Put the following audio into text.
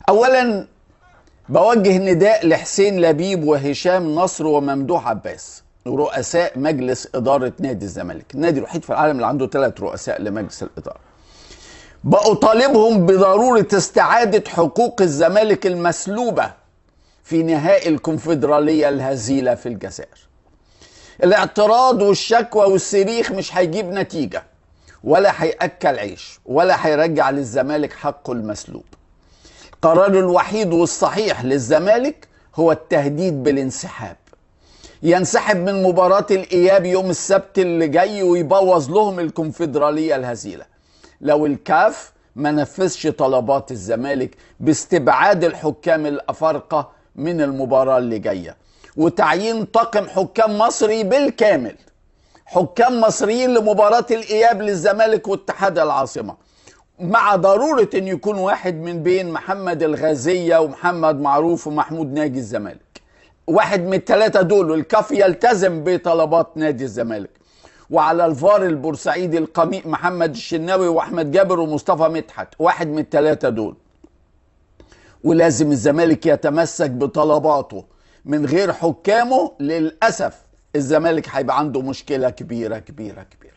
اولا بوجه نداء لحسين لبيب وهشام نصر وممدوح عباس، رؤساء مجلس إدارة نادي الزمالك، النادي الوحيد في العالم اللي عنده 3 رؤساء لمجلس الإدارة. بأطالبهم بضرورة استعادة حقوق الزمالك المسلوبة في نهائي الكونفدرالية الهزيلة في الجزائر. الاعتراض والشكوى والصريخ مش هيجيب نتيجة، ولا هيأكل عيش، ولا هيرجع للزمالك حقه المسلوب. القرار الوحيد والصحيح للزمالك هو التهديد بالانسحاب. ينسحب من مباراة الإياب يوم السبت اللي جاي ويبوظ لهم الكونفدرالية الهزيلة لو الكاف ما نفذش طلبات الزمالك باستبعاد الحكام الأفارقة من المباراة اللي جاية، وتعيين طاقم حكام مصري بالكامل، حكام مصريين لمباراة الإياب للزمالك واتحاد العاصمة، مع ضرورة ان يكون واحد من بين محمد الغازية ومحمد معروف ومحمود ناجي الزمالك، واحد من ال3 دول، والكاف يلتزم بطلبات نادي الزمالك. وعلى الفار البورسعيدي القميء محمد الشناوي واحمد جابر ومصطفى مدحت، واحد من ال3 دول. ولازم الزمالك يتمسك بطلباته، من غير حكامه للأسف الزمالك هيبقى عنده مشكلة كبيرة كبيرة كبيرة.